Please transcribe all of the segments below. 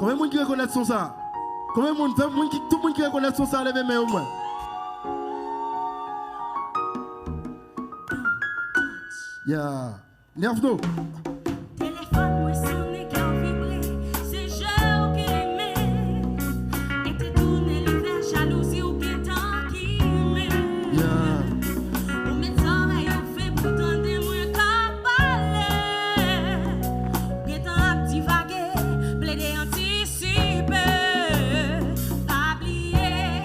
Combien de monde qui reconnaît son ça? Combien de monde, tout le monde qui reconnaît son ça, levez main au moins. Yeah. Nerve-nous. Téléphone, moi, sonné, car vibré. C'est je qui l'aimais. Et t'es tourné l'hiver, jalousie ou bien tant qui m'aimait. Yeah. Ou médecin, et on fait pourtant des moins qu'à parler. Bien tant à divaguer, plaider, anticiper. Pas oublier,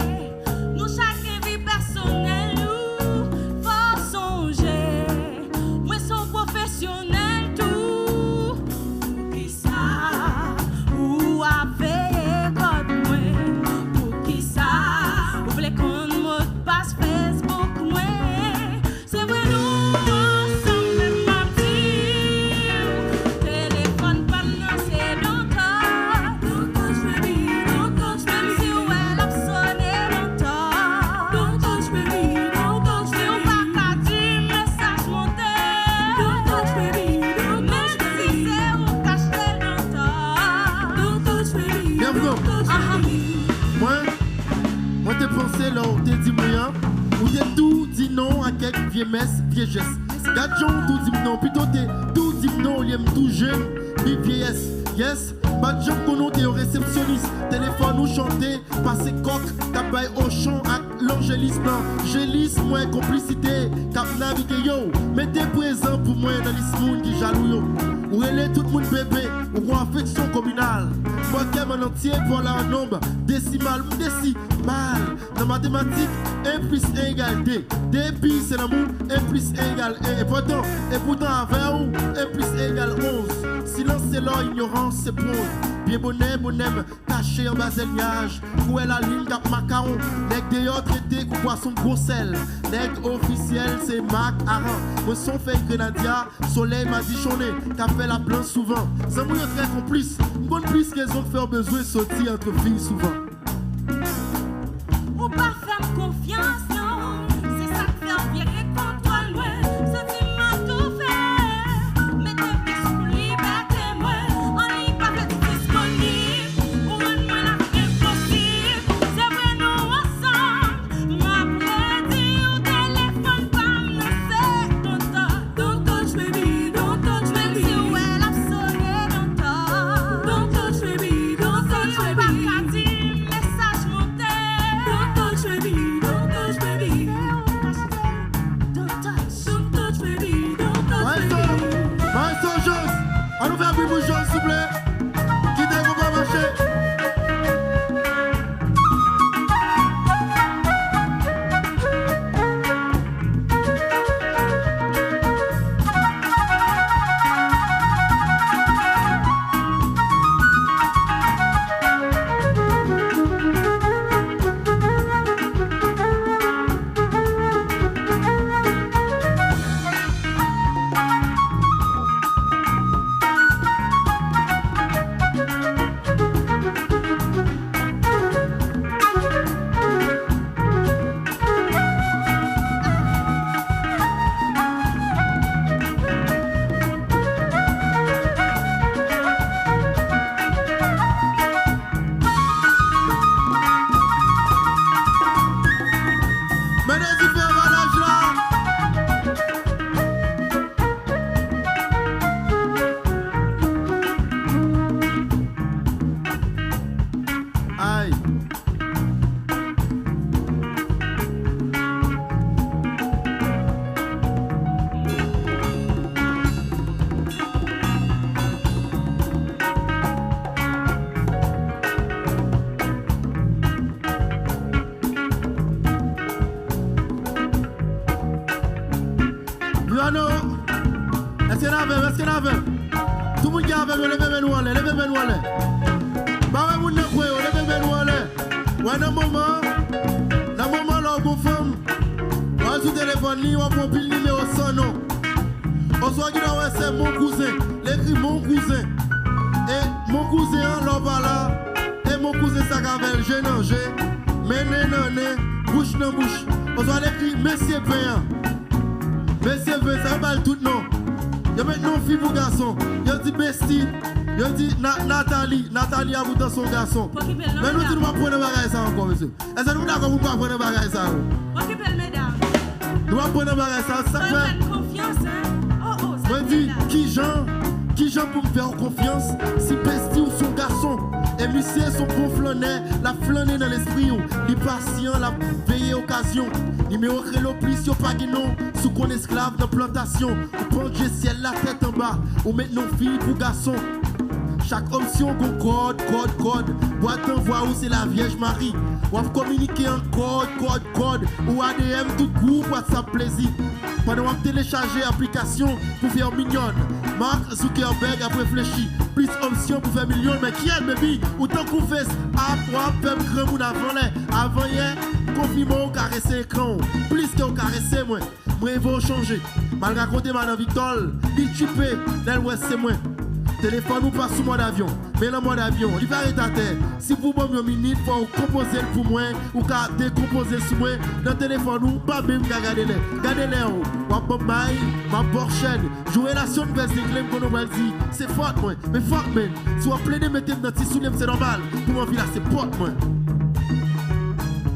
nous chacun vie personnelle, nous, faut songer. Moi, son professionnel, tout. Pour qui ça, ou à veiller comme moi. Pour qui ça, ou voulez qu'on mot de passe Facebook, moi. C'est vrai, nous, ensemble, même ma petite. Téléphone, pas non, c'est longtemps. Don't touch baby, don't touch baby. Même si où elle a sonné longtemps. Don't touch baby, don't touch baby. Si on pas qu'à dire message monté. Don't touch baby, don't touch baby. Même si c'est où caché longtemps. Don't touch baby, Bienvenue. don't touch baby. Moi t'es pensé là, t'es dit moyen, ou t'es tout dit non à quelques vieilles messes, vieilles gestes. Gadjon tout dit non, plutôt t'es tout dit non, il aime tout jeune, ni vieillesse. Yes, pas de gens qu'on t'es au réceptionniste, téléphone ou chanter, passer coq, tabaye au champ, à l'angélisme, gélisme, moi complicité, cap naviguer yo, mettez présent pour moi dans les monde qui jaloux yo. Ou relais tout le monde bébé, ou en affection communale. Moi qui aime en entier, voilà un nombre décimal ou décimal. Dans mathématiques, 1 plus 1 égale 2. Débit c'est l'amour, 1 plus 1 égale 1. Et pourtant avec où 1 plus 1 égale 11. Silence c'est l'or, ignorance c'est bronze. Bien bonhomme, caché en bas des nuages. Où est la ligne cap macaron? Nègre d'ailleurs traité coup poisson gros sel. Nègre officiel c'est Mac Aran. Moi son fait Grenadia, soleil m'a dit chonné. Qu'a fait la planche souvent. C'est moi très complice. Une bonne plus qu'elles ont fait besoin de sortir entre filles souvent. Ou pas faire confiance, non. C'est ça qui fait virer contre toi, loin. Sentiment tout fait. Mais t'es plus pour liberté, moi. On y pas fait disponible. Ou moi la impossible. C'est vrai, nous ensemble. M'après dire au téléphone, pas me laisser longtemps. Don't touch baby, don't touch baby. Si où elle a sonné longtemps. Don't touch baby, don't touch baby. Pas qu'à dire message monté. Don't touch baby, don't touch baby. Don't touch baby, don't touch baby. Maestro Joss, on nous fait un peu de Joss s'il vous plaît. Qui ne va pas marcher. Luano, est-ce qu'il y en a? Est-ce qu'il y en a? Tout le monde qui a avec levez nous aller, levez nous aller. Bah ouais, moun ne croit, levez nous aller. Ouais, dans le moment là, vous femme, on sur téléphone, on prend pile numéro 100 non. On soit qui doit c'est mon cousin, l'écrit mon cousin. Et mon cousin, là, là, et mon cousin, ça gavel, j'ai nangé, mené, nané, bouche dans bouche. On soit l'écrit, Monsieur Péan. Monsieur Péan, ça va tout non. Y'a maintenant fille pour garçon, y'a dit bestie, Yo dit Nathalie a bouton son garçon. Mais nous ne pouvons pas prendre bagage ça encore, monsieur. Est-ce que nous d'accord pour pas prendre bagage ça? Occupez le mesdames. Nous allons prendre bagage ça fait. Confiance, hein? Oh, ça moi dis qui Jean pour me faire confiance si Besti ou son garçon et monsieur son bon flâner la flâner dans l'esprit il patient la veille occasion numéro crélo plus yo pas guinon sous qu'on esclave dans plantation ou prendre ciel la tête en bas ou mettre nos filles pour garçon. Chaque option go code boîte d'envoi où c'est la Vierge Marie ou communiquer en code ou ADM tout groupe WhatsApp plaisir pendant qu'on télécharger application pour faire mignonne. Mark Zuckerberg a réfléchi plus options pour faire million mais qui est le baby ou tant qu'on fait à quoi faire grand monde avant hier confirmons caresser écran plus que caresser moi il va changer malgré raconter madame Victor il chipé dans l'ouest c'est moi. Téléphone ou pas sous mode avion, mais le mode avion, il va être à terre. Si vous avez une minute, il faut composer pour moi ou décomposer sur moi. Dans le téléphone, ou pas même regardez-les. Regardez-les, ou ma Porsche, jouer la sonne vers les clés qu'on va dire. C'est fort, moi, mais fort, man. Si vous plaidez, mettez dans petit soulier, c'est normal. Pour moi, là, c'est porte, moi.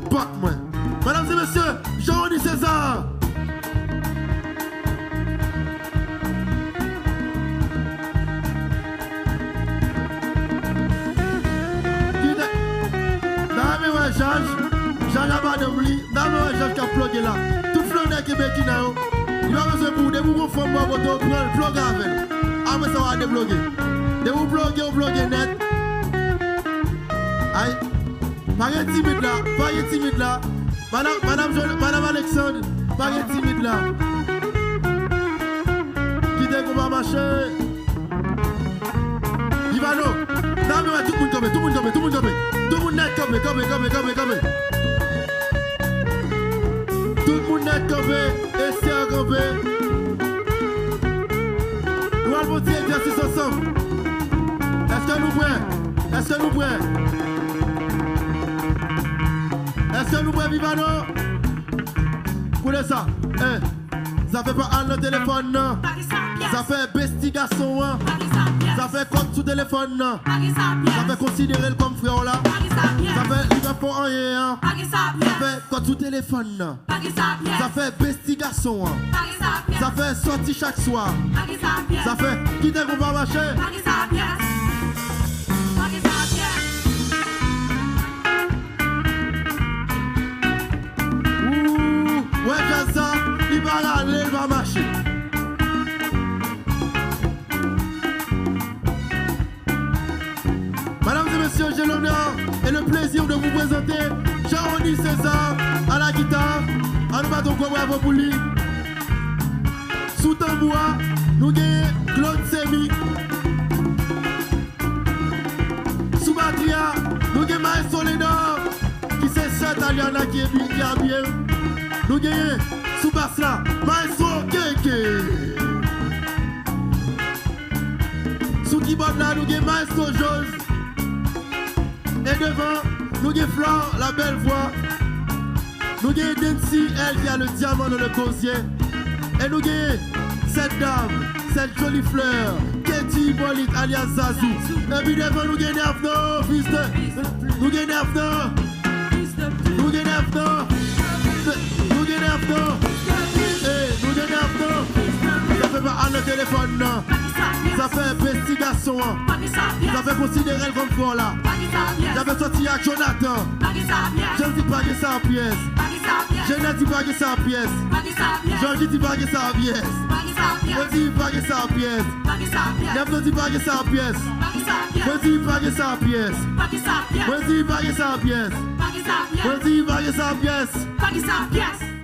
Porte, moi. Mesdames et messieurs, Jean-René César. Jean a pas d'oubli, Jean qui a plugué là. Tout flonné qui est là, il va besoin pour des mouvements formes pour prendre le plug avec. Après ça va débloquer. De vous bloguer net. Aïe, pas timide là. Madame Alexandre, pas timide là. Qui dit qu'on va marcher? Ivano, non mais tout le monde tombe. Tout le monde net tombé. Tout le monde net tombé, et c'est un tombé. Nous allons faire exercice ensemble. Est-ce que nous prêts, Vivano? Pour ça, ça fait pas un téléphone, non? Ça fait Besti garçon, hein? Ça fait comme sous téléphone, non? Ça fait considérer comme frère là. Ça fait il va pas rien. Ça fait comme sous téléphone, non? Ça fait Besti garçon, hein? Ça fait sortir chaque soir. Ça fait quitter qu'on va marcher. Ouais, j'ai ça, il va aller, il va marcher. Mesdames et messieurs, j'ai l'honneur et le plaisir de vous présenter Jean-René César à la guitare. En nous battons quoi pour lui. Sous tambour, nous gagnons Claude Semi. Sous batteria, nous gagnons Maestro Lénor, qui c'est cette Aliana qui est bien. Nous gagnons sous basse là, Maestro Keke. Sous keyboard là, nous gagnons Maestro Jose. Et devant, nous gagnons Flore, la belle voix. Nous gagnons Dancy, elle qui a le diamant dans le gosier. Et nous gagnons cette dame, cette jolie fleur, Katie Bolite alias Zazou. Et puis devant, nous gagnons Nervno, fils de. Nous gagnons Nervno. Nous gagnons Nervno. Nous gagnons Nervno. Nous gagnons Nervno. Ça fait pas à le téléphone, non. Ça fait Besti garçon. Ça fait considérer comme fort là. J'avais sorti à Jonathan. Je ne dis pas que ça en pièce. Je ne dis pas que ça en pièce. Je ne dis pas que ça en pièce. Je ne dis pas que ça en pièce. Je ne dis pas que ça en pièce. Je ne dis pas que ça en pièce. Je ne dis pas que ça en pièce. Je ne dis pas que ça en pièce.